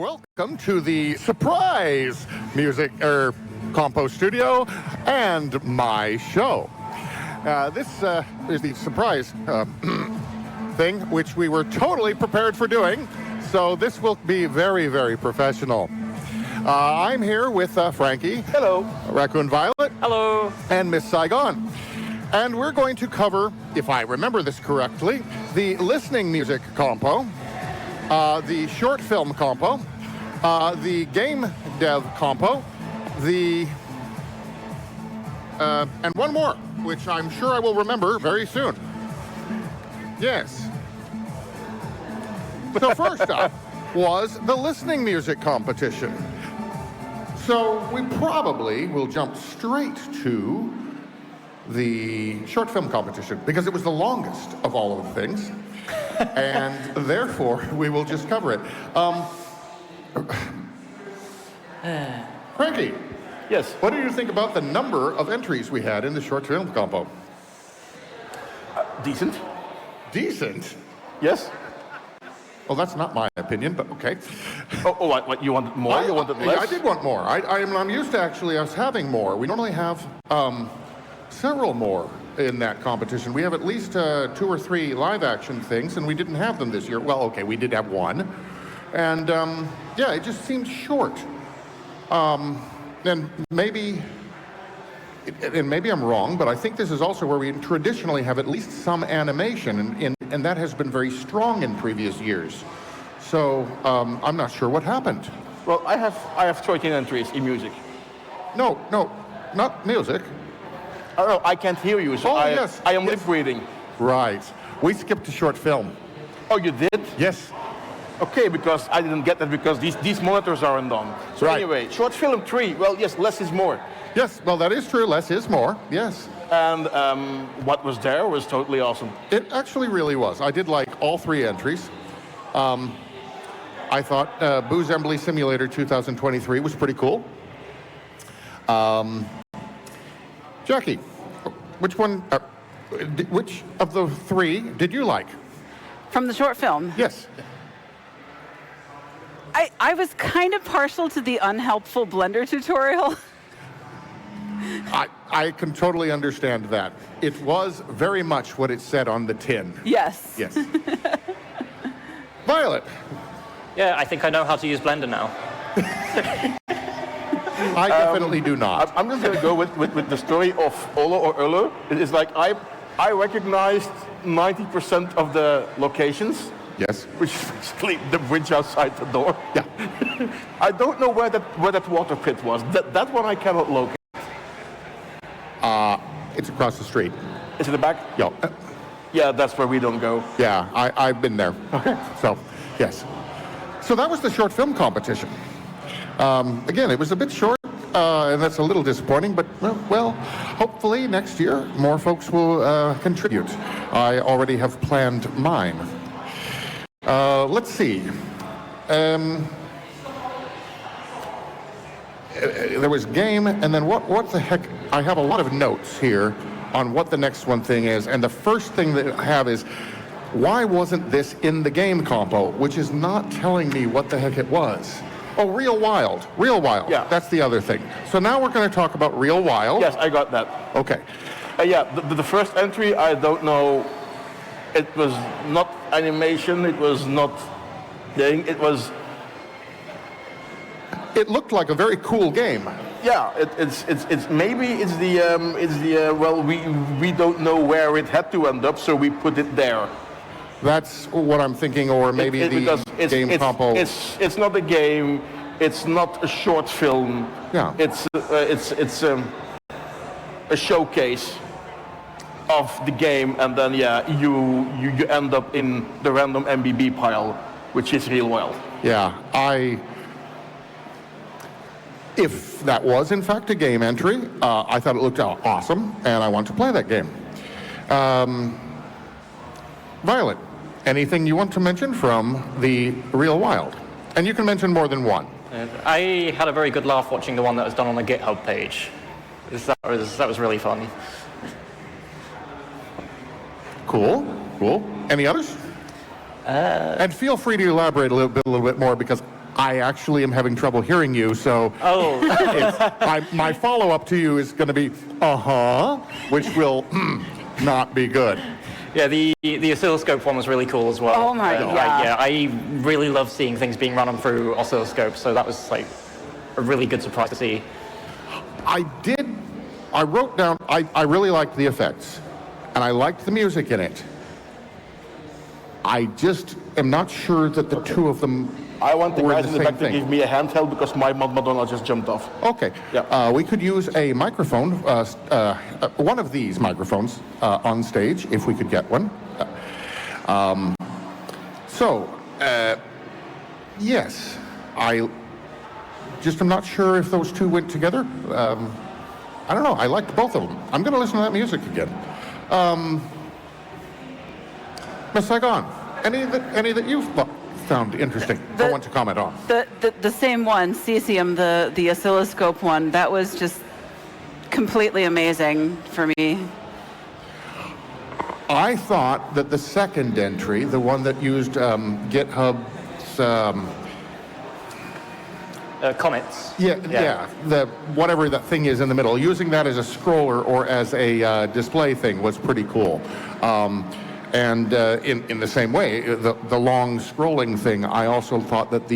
welcome to the surprise music compo studio and my show. This is the surprise thing, which we were totally prepared for doing, so this will be very, very professional. I'm here with Frankie. Hello. Raccoon Violet. Hello. And Miss Saigon. And we're going to cover, if I remember this correctly, the listening music compo, the short film compo, the Gamedev compo, and one more, which I'm sure I will remember very soon. Yes. So first up was the listening music competition. So we probably will jump straight to the short film competition because it was the longest of all of the things. And therefore, we will just cover it. Frankie. Yes. What do you think about the number of entries we had in the short film compo? Decent. Decent? Yes. Well, that's not my opinion, but okay. What you wanted more? You wanted less? I did want more. I'm used to actually us having more. We normally have several more in that competition. We have at least 2 or 3 live action things, and we didn't have them this year. Well, okay, we did have one. And yeah, it just seemed short. And maybe I'm wrong, but I think this is also where we traditionally have at least some animation, and that has been very strong in previous years. So I'm not sure what happened. Well, I have 13 entries in music. No, not music. Oh, no, I can't hear you, so yes. I am lip reading. Right. We skipped to short film. Oh, you did? Yes. Okay, because I didn't get that because these monitors aren't on. So right. Anyway, short film 3. Well, yes, less is more. Yes, well, that is true. Less is more. Yes. And what was there was totally awesome. It actually really was. I did like all 3 entries. I thought Booze Embley Simulator 2023 was pretty cool. Jackie, which of the 3 did you like? From the short film? Yes. I was kind of partial to the unhelpful Blender tutorial. I can totally understand that. It was very much what it said on the tin. Yes. Yes. Violet. Yeah, I think I know how to use Blender now. I definitely do not. I'm just going to go with the story of Olo or Olo. It's like I recognized 90% of the locations. Yes. Which is basically the bridge outside the door. Yeah. I don't know where that water pit was. That one I cannot locate. It's across the street. Is it the back? Yeah. Yeah, that's where we don't go. Yeah, I've been there. Okay. So, yes. So that was the short film competition. Again, it was a bit short, and that's a little disappointing, but, well, hopefully next year more folks will contribute. I already have planned mine. Let's see. There was game, and then what the heck? I have a lot of notes here on what the next one thing is, and the first thing that I have is, why wasn't this in the game compo, which is not telling me what the heck it was? Oh, Real Wild. Real Wild. Yeah. That's the other thing. So now we're going to talk about Real Wild. Yes, I got that. Okay. Yeah, the first entry, I don't know. It was not animation. It was not thing. It looked like a very cool game. Yeah, it's maybe it's the well, we don't know where it had to end up, so we put it there. That's what I'm thinking, or maybe the game compo. It's not a game. It's not a short film. Yeah. It's a showcase of the game, and then yeah, you end up in the random MBB pile, which is Real Wild. Yeah, if that was in fact a game entry, I thought it looked awesome, and I want to play that game. Violet, anything you want to mention from the Real Wild? And you can mention more than one. I had a very good laugh watching the one that was done on the GitHub page. That was really fun. Cool. Any others? And feel free to elaborate a little bit more, because I actually am having trouble hearing you, so my follow-up to you is going to be, which will not be good. Yeah, the oscilloscope one was really cool as well. Oh my God. I really love seeing things being run through oscilloscopes, so that was like a really good surprise to see. I wrote down, I really liked the effects, and I liked the music in it. I just am not sure that the two of them I want the were guys in the same back to thing. give me a handheld because my Madonna just jumped off. Okay. Yeah. We could use a microphone, one of these microphones on stage, if we could get one. Yes, I just am not sure if those two went together. I don't know. I liked both of them. I'm going to listen to that music again. Ms. Saigon, any that you've found interesting or want to comment on? The same one, cesium, the oscilloscope one, that was just completely amazing for me. I thought that the second entry, the one that used GitHub's Comments. the whatever that thing is in the middle, using that as a scroller or as a display thing was pretty cool. And in the same way, the long scrolling thing, I also thought that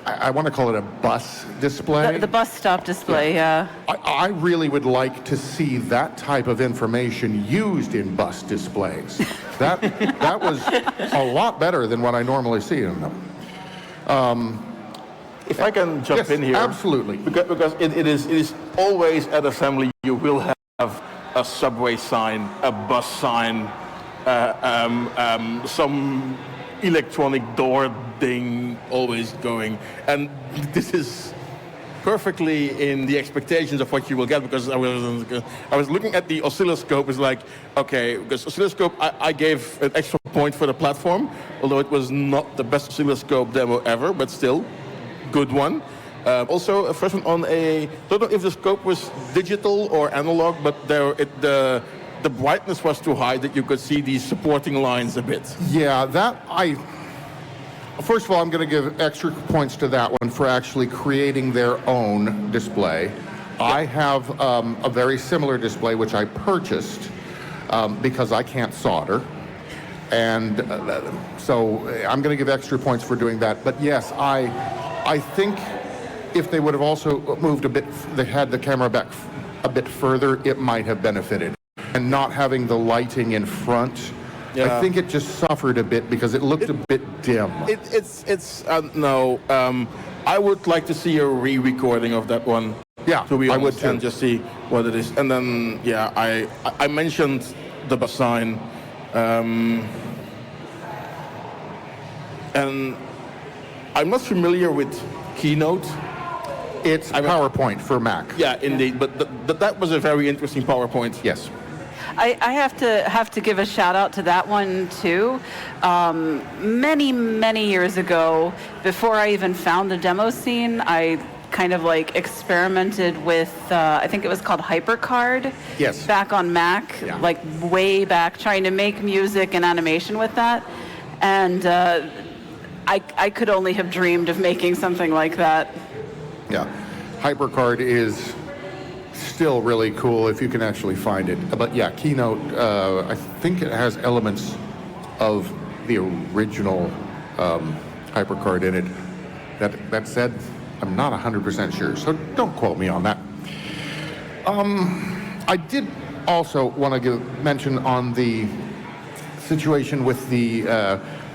I want to call it a bus display. The bus stop display, yeah. I really would like to see that type of information used in bus displays. That was a lot better than what I normally see in them. If I can jump Yes, in here. absolutely. Because it is always at assembly you will have a subway sign, a bus sign, some electronic door thing always going. And this is perfectly in the expectations of what you will get, because I was looking at the oscilloscope. It's like, okay, because oscilloscope, I gave an extra point for the platform, although it was not the best oscilloscope demo ever, but still, good one. Also, a first one on I don't know if the scope was digital or analog, but the brightness was too high that you could see these supporting lines a bit. Yeah, first of all, I'm going to give extra points to that one for actually creating their own display. I have a very similar display, which I purchased because I can't solder. And so I'm going to give extra points for doing that. But yes, I think if they would have also moved a bit, they had the camera back a bit further, it might have benefited. And not having the lighting in front, I think it just suffered a bit because it looked a bit dim. I would like to see a re-recording of that one. Yeah, to be honest, I would too. and just see what it is. And then, I mentioned the bus sign, and I'm not familiar with Keynote. It's PowerPoint for Mac. Yeah, indeed. But that was a very interesting PowerPoint. Yes. I have to give a shout out to that one too. Many years ago, before I even found the demo scene, I kind of like experimented with I think it was called HyperCard. Yes. Back on Mac, like way back, trying to make music and animation with that, and I could only have dreamed of making something like that. Yeah, HyperCard is still really cool if you can actually find it. But yeah, Keynote, I think it has elements of the original HyperCard in it. That said, I'm not 100% sure, so don't quote me on that. I did also want to mention on the situation with the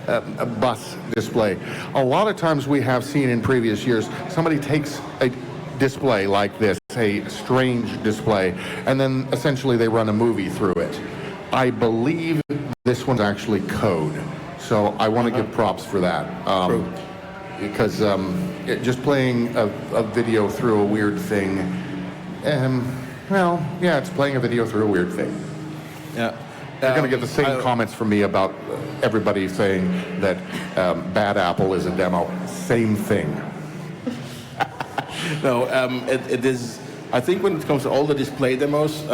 a bus display. A lot of times we have seen in previous years, somebody takes a display like this, a strange display, and then essentially they run a movie through it. I believe this one's actually code, so I want to give props for that. Because just playing a video through a weird thing, it's playing a video through a weird thing. Yeah. You're going to get the same comments from me about everybody saying that Bad Apple is a demo. Same thing. No, it is. I think when it comes to all the display demos,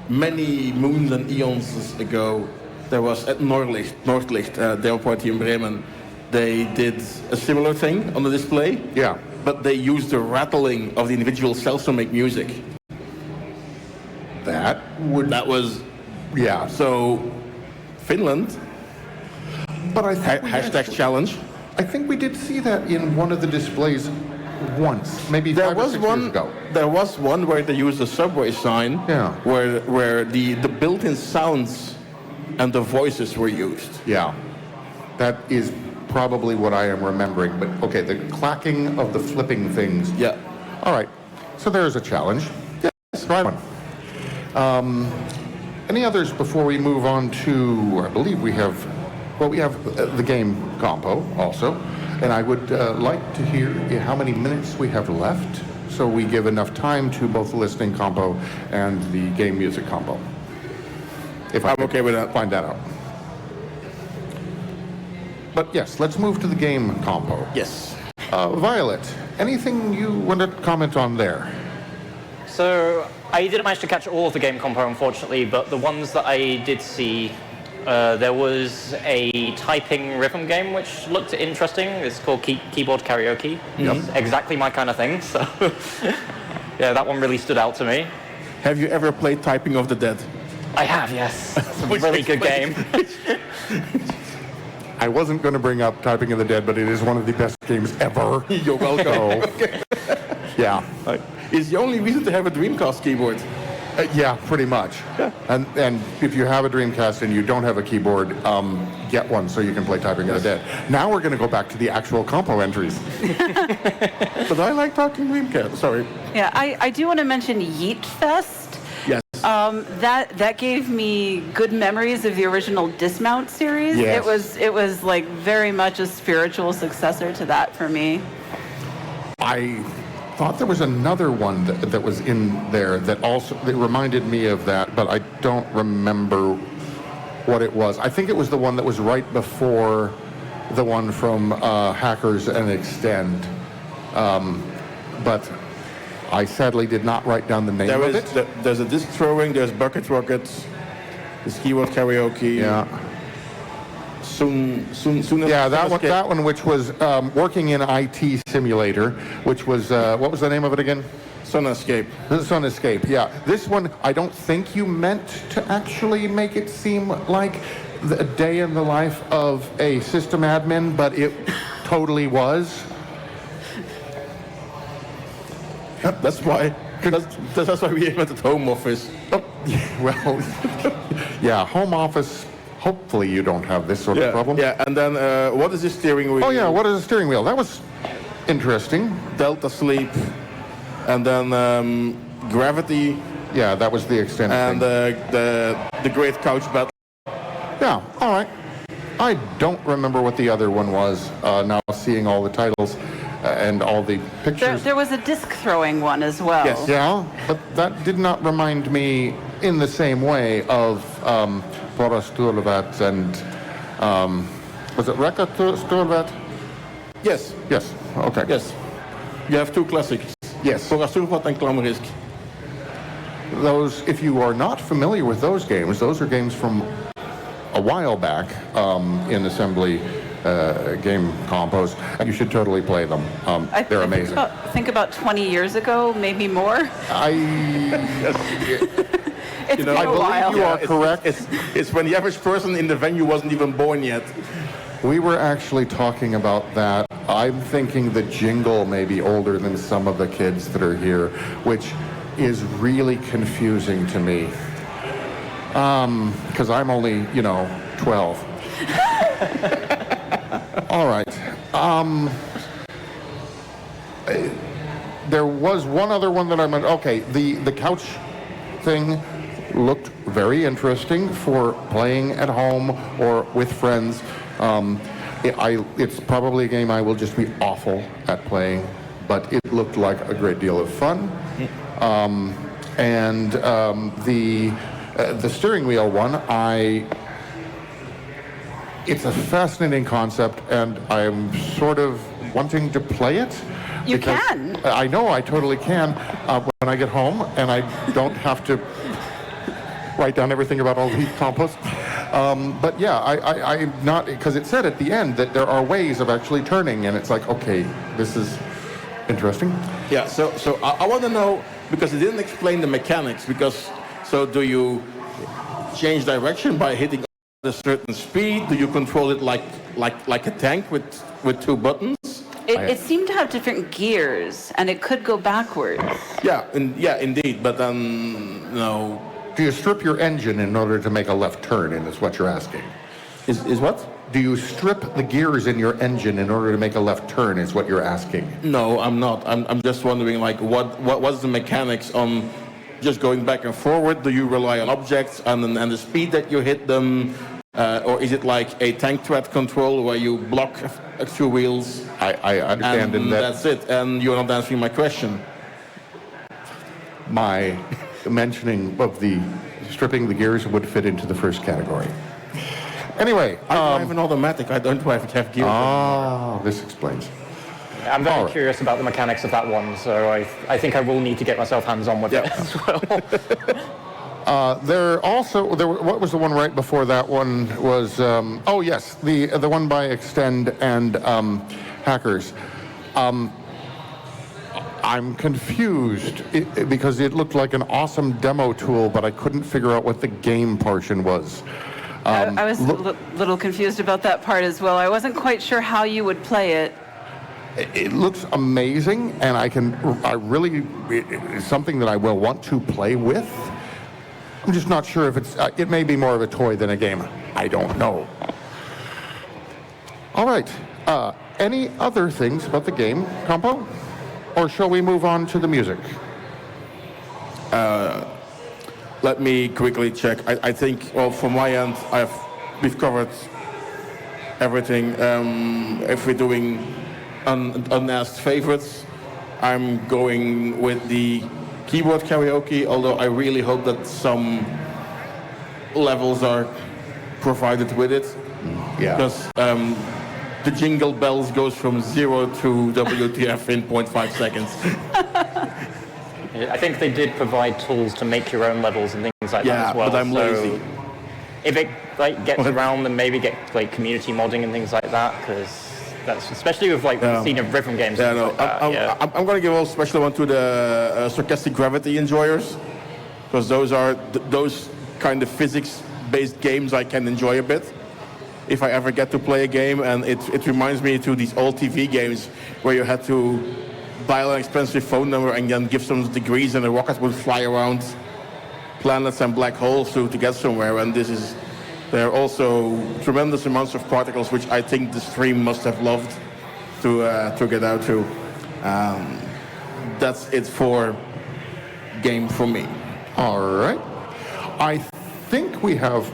many moons and eons ago, there was at Nordlicht, their party in Bremen, they did a similar thing on the display. Yeah. But they used the rattling of the individual cells to make music. That was, yeah. So, Finland, But I think hashtag challenge. I think we did see that in one of the displays once, maybe There 5 or was 6 years one. ago. There was one where they used a subway sign. Yeah. Where the built-in sounds and the voices were used. Yeah, that is probably what I am remembering. But okay, the clacking of the flipping things. Yeah. All right, so there's a challenge. Yes, try one. Any others before we move on to? I believe we have. Well, we have the game compo also, and I would like to hear how many minutes we have left, so we give enough time to both the listening compo and the game music compo. If I'm okay with that. Find that out. But yes, let's move to the game compo. Yes. Violet, anything you want to comment on there? So I didn't manage to catch all of the game compo, unfortunately, but the ones that I did see, there was a typing rhythm game which looked interesting. It's called Keyboard Karaoke. Yep. It's exactly my kind of thing. So yeah, that one really stood out to me. Have you ever played Typing of the Dead? I have, yes. It's a really good game. I wasn't going to bring up Typing of the Dead, but it is one of the best games ever. You're welcome. Yeah. It's the only reason to have a Dreamcast keyboard. Yeah, pretty much. Yeah. And if you have a Dreamcast and you don't have a keyboard, get one so you can play Typing of the Dead. Now we're going to go back to the actual compo entries. But I like talking Dreamcast. Sorry. Yeah, I do want to mention Yeet Fest. Yes. That gave me good memories of the original Dismount series. Yes. It was like very much a spiritual successor to that for me. I thought there was another one that was in there that reminded me of that, but I don't remember what it was. I think it was the one that was right before the one from Hackers and Extend. But I sadly did not write down the name of it. There's a disc throwing, there's bucket rockets, there's keyboard karaoke. Yeah. Soon. Yeah, that one, which was working in IT Simulator, which was what was the name of it again? Sun Escape. Sun Escape. Yeah, this one I don't think you meant to actually make it seem like a day in the life of a system admin, but it totally was. That's why we invented home office. Oh, well, yeah, home office. Hopefully you don't have this sort of problem. Yeah, and then what is the steering wheel? Oh yeah, what is the steering wheel? That was interesting. Delta Sleep, and then Gravity. Yeah, that was the extent. And the Great Couch Battle. Yeah, all right. I don't remember what the other one was. Now seeing all the titles and all the pictures. There was a disc throwing one as well. Yes. Yeah, but that did not remind me in the same way of Våra Stålverk and was it Rekka Stålverk? Yes. Yes. Okay. Yes. You have two classics. Yes. Våra Stålverk and Klammerisk. Those, if you are not familiar with those are games from a while back in assembly game compos. You should totally play them. They're amazing. Think about 20 years ago, maybe more. It's been I a while. believe you are correct. It's when the average person in the venue wasn't even born yet. We were actually talking about that. I'm thinking the jingle may be older than some of the kids that are here, which is really confusing to me. Because I'm only, 12. All right. There was one other one that I meant. Okay, the couch thing looked very interesting for playing at home or with friends. It's probably a game I will just be awful at playing, but it looked like a great deal of fun. The steering wheel one, it's a fascinating concept, and I'm sort of wanting to play it. You can. I know I totally can when I get home, and I don't have to write down everything about all the compos. But yeah, I'm not, because it said at the end that there are ways of actually turning, and it's like, okay, this is interesting. Yeah, so I want to know, because it didn't explain the mechanics, so do you change direction by hitting at a certain speed? Do you control it like a tank with two buttons? It seemed to have different gears, and it could go backwards. Yeah, indeed, but then, no. Do you strip your engine in order to make a left turn, and is what you're asking? Is what? Do you strip the gears in your engine in order to make a left turn, is what you're asking? No, I'm not. I'm just wondering, like, what's the mechanics on just going back and forward? Do you rely on objects and the speed that you hit them? Or is it like a tank tread control where you block a few wheels? I understand, and that's it. And you're not answering my question. My mentioning of the stripping the gears would fit into the first category. Anyway, I drive an automatic. I don't have gears. Ah, this explains. I'm very curious about the mechanics of that one, so I think I will need to get myself hands-on with it as well. What was the one right before that one was, oh yes, the one by Extend and Hackers. I'm confused because it looked like an awesome demo tool, but I couldn't figure out what the game portion was. I was a little confused about that part as well. I wasn't quite sure how you would play it. It looks amazing, and it's something that I will want to play with. I'm just not sure if it may be more of a toy than a game. I don't know. All right. Any other things about the game, Compo? Or shall we move on to the music? Let me quickly check. I think, well, from my end, we've covered everything. If we're doing unasked favorites, I'm going with the keyboard karaoke, although I really hope that some levels are provided with it. Yeah. Because the jingle bells goes from 0 to WTF in 0.5 seconds. I think they did provide tools to make your own levels and things like that as well. Yeah, but I'm lazy. If it gets around, then maybe get community modding and things like that, because that's especially with the scene of rhythm games. Yeah, no. I'm going to give a special one to the Stochastic Gravity enjoyers, because those are those kind of physics-based games I can enjoy a bit if I ever get to play a game, and it reminds me to these old TV games where you had to dial an expensive phone number and then give some degrees and the rocket would fly around planets and black holes to get somewhere. And there are also tremendous amounts of particles which I think the stream must have loved to get out to. That's it for game for me. All right. I think we have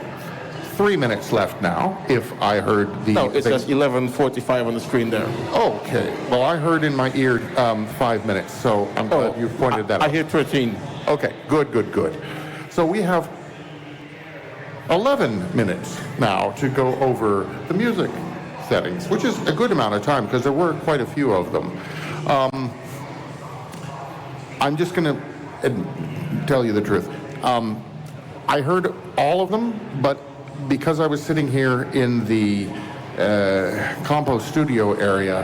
3 minutes left now, if I heard the... No, it says 11:45 on the screen there. Okay. Well, I heard in my ear 5 minutes, so I'm glad you pointed that out. I hear 13. Okay, good. So we have 11 minutes now to go over the music settings, which is a good amount of time because there were quite a few of them. I'm just going to tell you the truth. I heard all of them, but because I was sitting here in the compo studio area,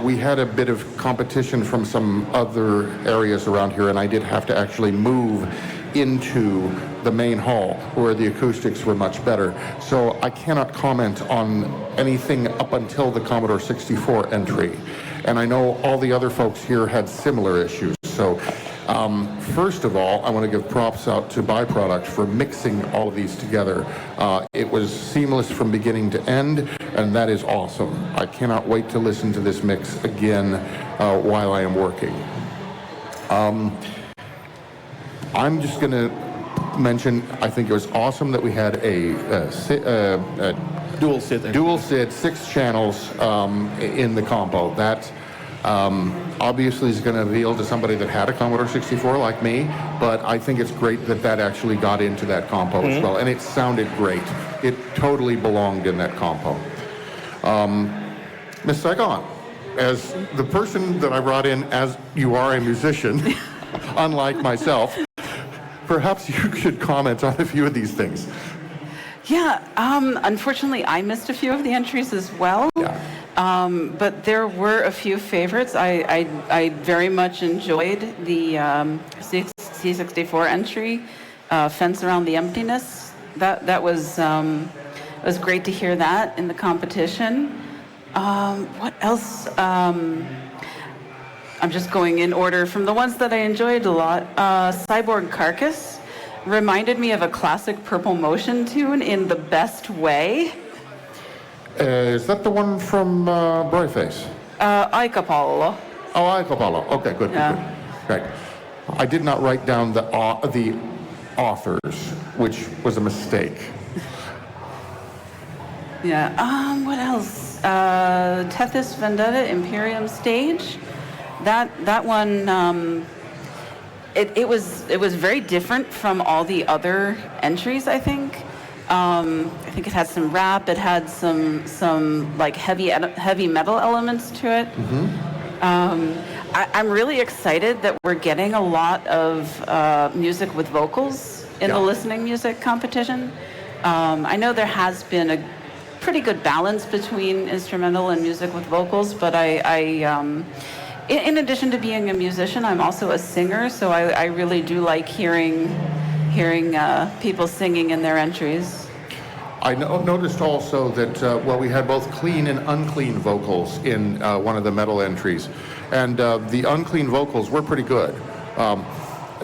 we had a bit of competition from some other areas around here, and I did have to actually move into the main hall where the acoustics were much better. So I cannot comment on anything up until the Commodore 64 entry. And I know all the other folks here had similar issues. So first of all, I want to give props out to Byproduct for mixing all of these together. It was seamless from beginning to end, and that is awesome. I cannot wait to listen to this mix again while I am working. I'm just going to mention, I think it was awesome that we had a Dual SID. Dual SID, 6 channels in the compo. That obviously is going to appeal to somebody that had a Commodore 64 like me, but I think it's great that that actually got into that compo as well, and it sounded great. It totally belonged in that compo. Ms. Saigon, as the person that I brought in as you are a musician, unlike myself, perhaps you could comment on a few of these things. Yeah, unfortunately, I missed a few of the entries as well. Yeah. But there were a few favorites. I very much enjoyed the C64 entry, Fence Around the Emptiness. That was it was great to hear that in the competition. What else? I'm just going in order from the ones that I enjoyed a lot. Cyborg Carcass reminded me of a classic Purple Motion tune in the best way. Is that the one from Brightface? Aikapallo. Oh, Aikapallo. Okay, good, Yeah. good. Right. I did not write down the authors, which was a mistake. Yeah. What else? Tethys Vendetta Imperium Stage. That one. It was very different from all the other entries, I think. I think it had some rap. It had some like heavy metal elements to it. I'm really excited that we're getting a lot of music with vocals in the listening music competition. I know there has been a pretty good balance between instrumental and music with vocals, but in addition to being a musician, I'm also a singer, so I really do like hearing people singing in their entries. I noticed also that, we had both clean and unclean vocals in one of the metal entries. And the unclean vocals were pretty good.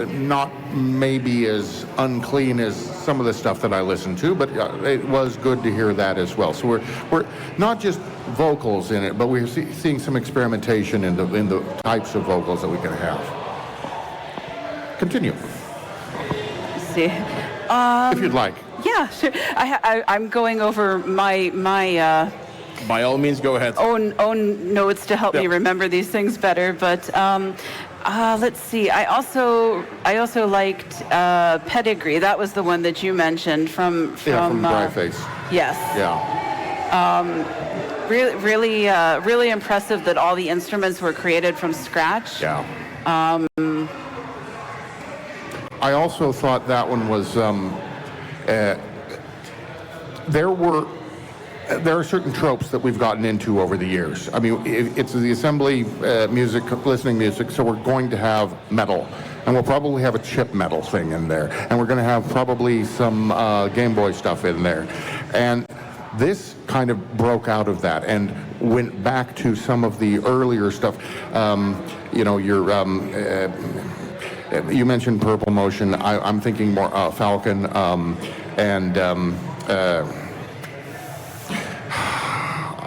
Not maybe as unclean as some of the stuff that I listened to, but it was good to hear that as well. So we're not just vocals in it, but we're seeing some experimentation in the types of vocals that we can have. Continue. Let's see. If you'd like. Yeah, sure. I'm going over my By all means, go ahead. own notes to help me remember these things better. But let's see. I also liked Pedigree. That was the one that you mentioned from Brightface. Yes. Yeah. Really impressive that all the instruments were created from scratch. Yeah. I also thought that one was. There are certain tropes that we've gotten into over the years. I mean, it's the assembly music, listening music, so we're going to have metal. And we'll probably have a chip metal thing in there. And we're going to have probably some Game Boy stuff in there. And this kind of broke out of that and went back to some of the earlier stuff. You mentioned Purple Motion. I'm thinking more Falcon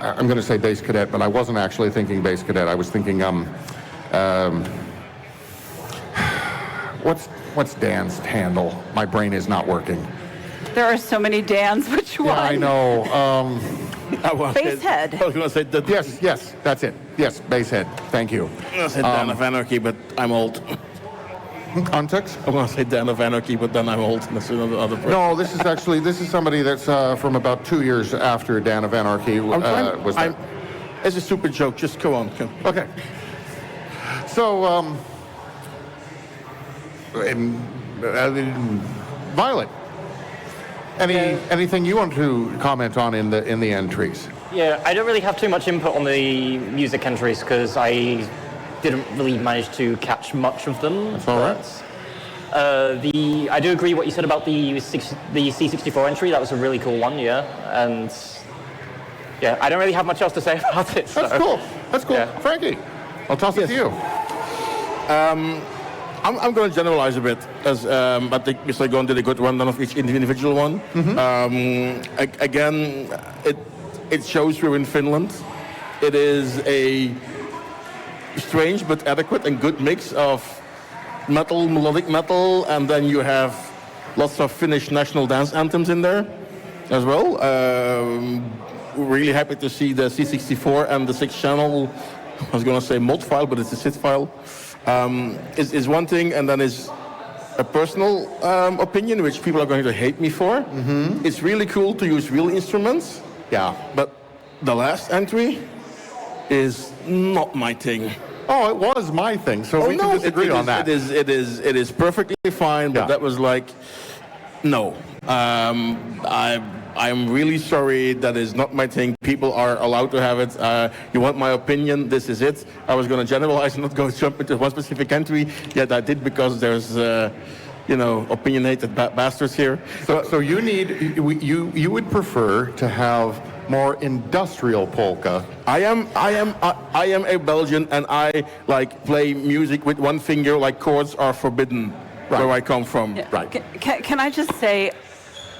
I'm going to say Bass Cadet, but I wasn't actually thinking Bass Cadet. I was thinking, what's Dan's handle? My brain is not working. There are so many Dans. Which one? Yeah, I know. Basshead. I was going to say that. Yes, that's it. Yes, Basshead. Thank you. I was going to say Dan of Anarchy, but I'm old. Context? I want to say Dan of Anarchy, but then I'm old. That's another person. No, this is somebody that's from about 2 years after Dan of Anarchy was there. It's a stupid joke. Just go on. Okay. So, Violet, anything you want to comment on in the entries? Yeah, I don't really have too much input on the music entries because I didn't really manage to catch much of them. That's all right. I do agree what you said about the C64 entry. That was a really cool one, yeah. And yeah, I don't really have much else to say about it. So. That's cool. That's cool. Yeah. Frankie, I'll toss it to you. I'm going to generalize a bit, as I think Mr. Gon did a good rundown of each individual one. Again, it shows we're in Finland. It is a strange but adequate and good mix of metal, melodic metal, and then you have lots of Finnish national dance anthems in there as well. Really happy to see the C64 and the 6-channel, I was going to say mod file, but it's a SID file, is one thing, and then is a personal opinion, which people are going to hate me for. It's really cool to use real instruments. Yeah. But the last entry is not my thing. Oh, it was my thing, so we can disagree on that. It is perfectly fine, but that was like, no. I'm really sorry. That is not my thing. People are allowed to have it. You want my opinion? This is it. I was going to generalize and not go jump into one specific country. Yet I did because there's, opinionated bastards here. So you would prefer to have more industrial polka. I am a Belgian, and I play music with one finger. Like chords are forbidden where I come from. Yeah. Right. Can I just say,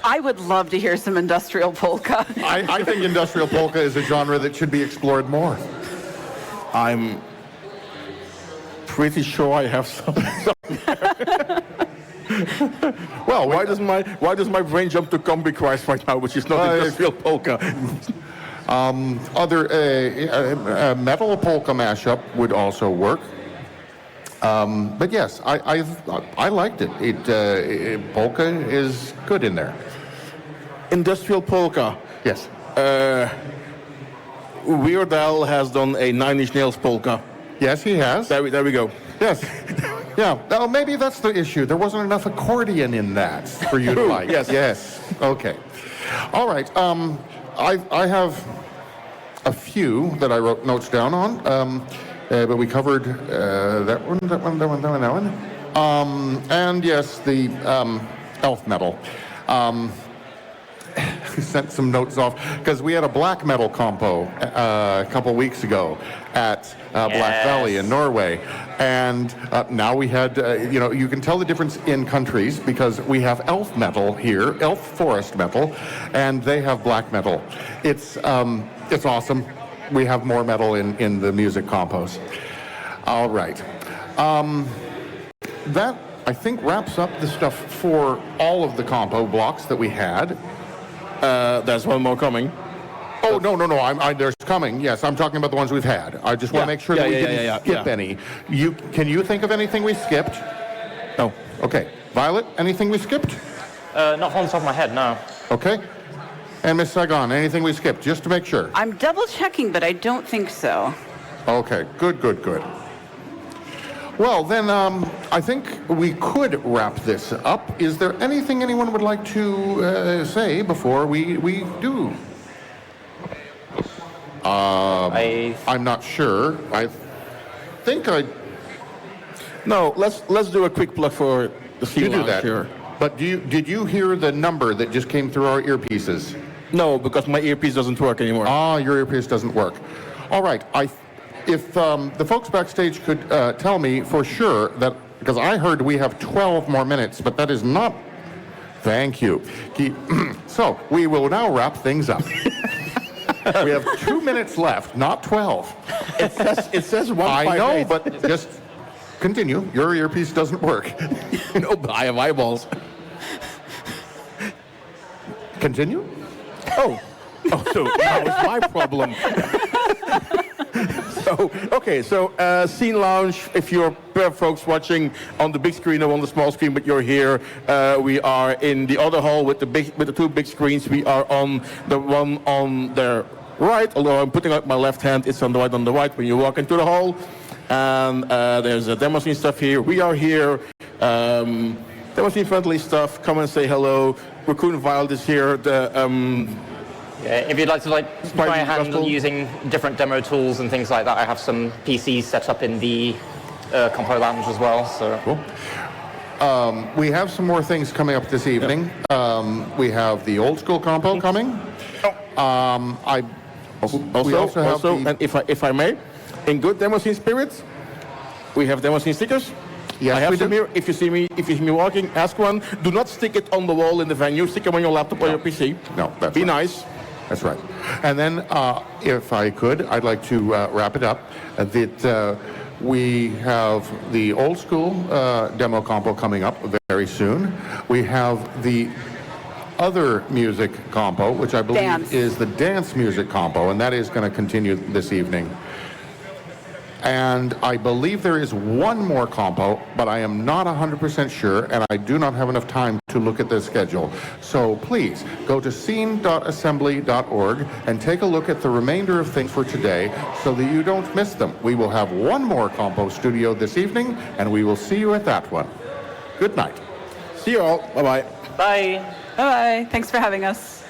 I would love to hear some industrial polka. I think industrial polka is a genre that should be explored more. I'm pretty sure I have some. Well, why does my brain jump to Combi Christ right now, which is not industrial polka? Other metal polka mashup would also work. But yes, I liked it. Polka is good in there. Industrial polka. Yes. Weird Al has done a Nine Inch Nails polka. Yes, he has. There we go. Yes. Yeah. Oh, maybe that's the issue. There wasn't enough accordion in that for you to like. Yes. Yes. Okay. All right. I have a few that I wrote notes down on, but we covered that one. And yes, the elf metal. We sent some notes off because we had a black metal compo a couple weeks ago at Black Valley in Norway, and now we had you can tell the difference in countries because we have elf metal here, elf forest metal, and they have black metal. It's awesome. We have more metal in the music compos. All right. That I think wraps up the stuff for all of the compo blocks that we had. There's one more coming. Oh, no. There's coming. Yes, I'm talking about the ones we've had. I just want to make sure that we didn't skip any. Can you think of anything we skipped? No. Okay. Violet, anything we skipped? Not on the top of my head, no. Okay. And Miss Saigon, anything we skipped, just to make sure? I'm double checking, but I don't think so. Okay. Good. Well, then I think we could wrap this up. Is there anything anyone would like to say before we do? I'm not sure. I think No, let's do a quick plug for the Sea you do Lounge that. here. But did you hear the number that just came through our earpieces? No, because my earpiece doesn't work anymore. Your earpiece doesn't work. All right. If the folks backstage could tell me for sure that, because I heard we have 12 more minutes, but that is not. Thank you. So we will now wrap things up. We have 2 minutes left, not 12. It says 158. I know, but just continue. Your earpiece doesn't work. No, but I have eyeballs. Continue. Oh, so that was my problem. So Scene Lounge, if you're folks watching on the big screen or on the small screen, but you're here, we are in the other hall with the two big screens. We are on the one on the right, although I'm putting out my left hand, it's on the right when you walk into the hall. And there's a demo scene stuff here. We are here. Demo scene friendly stuff. Come and say hello. Raccoon Wild is here. If you'd like to try a hand using different demo tools and things like that, I have some PCs set up in the Compo Lounge as well. So cool. We have some more things coming up this evening. We have the old school compo coming. And if I may, in good demo scene spirits, we have demo scene stickers. Yes, I have we some do. here. If you see me walking, ask one. Do not stick it on the wall in the venue. Stick it on your laptop or your PC. No, that's Be right. nice. That's right. And then, if I could, I'd like to wrap it up. That we have the old school demo compo coming up very soon. We have the other music compo, which I believe is the dance music compo, and that is going to continue this evening. And I believe there is one more compo, but I am not 100% sure, and I do not have enough time to look at the schedule. So please, go to scene.assembly.org and take a look at the remainder of things for today so that you don't miss them. We will have one more compo studio this evening, and we will see you at that one. Good night. See you all. Bye-bye. bye. Bye. Thanks for having us.